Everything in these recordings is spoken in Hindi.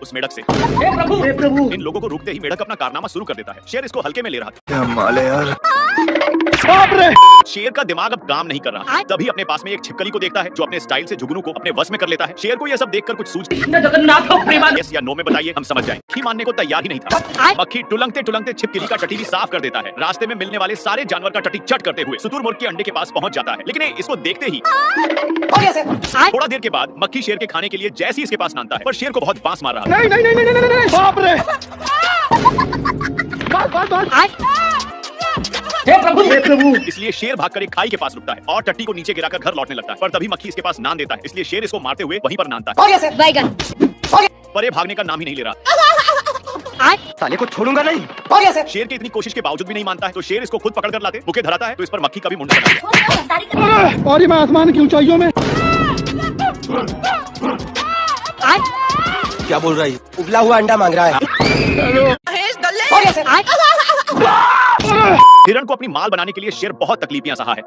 उस मेढक से। हे प्रभु! इन लोगों को रोकते ही मेढक अपना कारनामा शुरू कर देता है। शेर इसको हल्के में ले रहा था। क्या माल है यार। बाप रे! शेर का दिमाग अब काम नहीं कर रहा। तभी अपने पास में एक छिपकली को देखता है जो अपने स्टाइल से जुगनू को अपने वश में कर लेता है। शेर को यह सब देखकर कुछ सूझ यस या नो में बताइए, हम समझ जाएं। ही मानने को तैयार ही नहीं था। मक्खी टुलंगते टुलंगते छिपकली का टटी भी साफ कर देता है। रास्ते में मिलने वाले सारे जानवर का टटी चट करते हुए शुतुरमुर्ग के अंडे के पास पहुंच जाता है। लेकिन इसको देखते ही थोड़ा देर के बाद मक्खी शेर के खाने के लिए जैसे इसके पास नानता है, पर शेर को बहुत बांस मार रहा है। नहीं, बाप रे! हे प्रभु! इसलिए शेर भागकर एक खाई के पास रुकता है और टट्टी को नीचे गिराकर घर लौटने लगता है। पर तभी मक्खी इसके पास नान देता है, इसलिए शेर इसको मारते हुए वहीं पर नानता है। पर ये भागने का नाम ही नहीं ले रहा। साले को छोड़ूंगा नहीं। शेर की इतनी कोशिश के बावजूद भी नहीं मानता है, तो शेर इसको खुद पकड़ कर लाते भूखे धराता है। तो इस पर मक्खी का भी मुंड बना गया। और मैं आसमान की ऊंचाइयों में। क्या बोल रहा है? उबला हुआ अंडा मांग रहा है। हिरण को अपनी माल बनाने के लिए शेर बहुत तकलीफियां सहा है।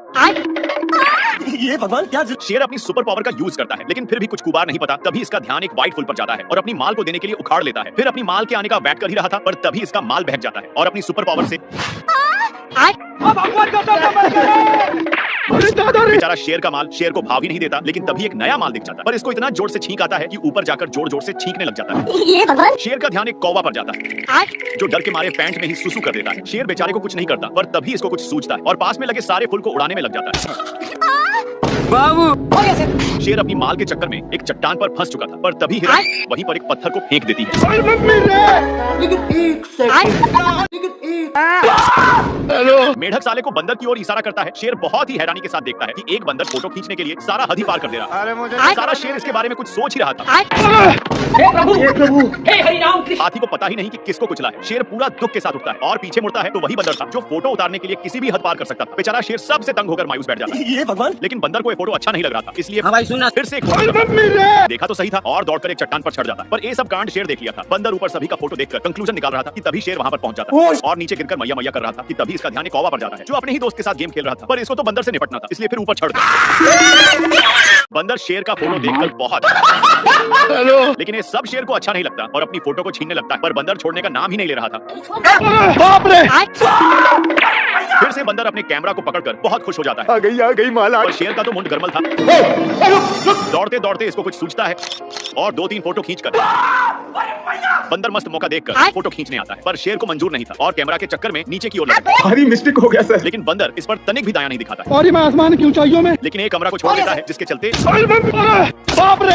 ये भगवान क्या शेर अपनी सुपर पावर का यूज करता है, लेकिन फिर भी कुछ कुबार नहीं पता। तभी इसका ध्यान एक व्हाइट फुल पर जाता है और अपनी माल को देने के लिए उखाड़ लेता है। फिर अपनी माल के आने का वेट कर ही रहा था, पर तभी इसका माल बहक जाता है और अपनी सुपर पावर से बेचारा शेर का माल शेर को भाव ही नहीं देता। लेकिन तभी एक नया माल दिख जाता है, पर इसको इतना जोर से छींक आता है कि ऊपर जाकर जोर जोर से छींकने लग जाता है। शेर का ध्यान एक कौवा पर जाता है जो डर के मारे पैंट में ही सुसु कर देता है। शेर बेचारे को कुछ नहीं करता, पर तभी इसको कुछ सूझता है और पास में लगे सारे फूल को उड़ाने में लग जाता है। बाबू। शेर अपनी माल के चक्कर में एक चट्टान पर फंस चुका था, पर तभी हिरण वहीं पर एक पत्थर को फेंक देती है। मेढक साले को बंदर की ओर इशारा करता है। शेर बहुत ही हैरानी के साथ देखता है कि एक बंदर फोटो खींचने के लिए सारा हद ही पार कर दे रहा है। सारा शेर इसके बारे में कुछ सोच ही रहा था। हे प्रभु! हाथी को पता ही नहीं कि किसको कुचला है। शेर पूरा दुख के साथ उठता है और पीछे मुड़ता है तो वही बंदर था जो फोटो उतारने के लिए किसी भी हद पार कर सकता था। बेचारा शेर सबसे तंग होकर मायूस बैठ जाता है। ये भगवान! लेकिन बंदर को ये फोटो अच्छा नहीं लग रहा था, इसलिए फिर से देखा तो सही था और दौड़कर एक चट्टान पर चढ़ जाता। पर ये सब कांड शेर देख लिया था। बंदर ऊपर सभी का फोटो देखकर कंक्लूजन निकाल रहा था कि तभी शेर वहां पर पहुंच जाता है और नीचे गिरकर मैया मैया कर रहा था कि तभी इसका ध्यान एक कौवा पर जाता है जो अपने ही दोस्त के साथ गेम खेल रहा था। पर इसको तो बंदर से निपटना था, इसलिए फिर ऊपर चढ़ गया। बंदर शेर का फोटो देखकर बहुत लेकिन ये सब शेर को अच्छा नहीं लगता और अपनी फोटो को छीनने लगता है। पर बंदर छोड़ने का नाम ही नहीं ले रहा था। बाप रे! फिर से बंदर अपने कैमरा को पकड़कर बहुत खुश हो जाता है। आ गई माला। पर शेर का तो मुंड गरमल था। दौड़ते दौड़ते इसको कुछ सूझता है और 2-3 फोटो खींचकर बंदर मस्त मौका देखकर फोटो खींचने आता है। पर शेर को मंजूर नहीं था और कैमरा के चक्कर में नीचे की ओर लगा। भारी मिस्टेक हो गया सर। लेकिन बंदर इस पर तनिक भी दया नहीं दिखाता। और मैं आसमान की ऊंचाइयों में। लेकिन एक कमरा को छोड़ देता है जिसके चलते बाप रे!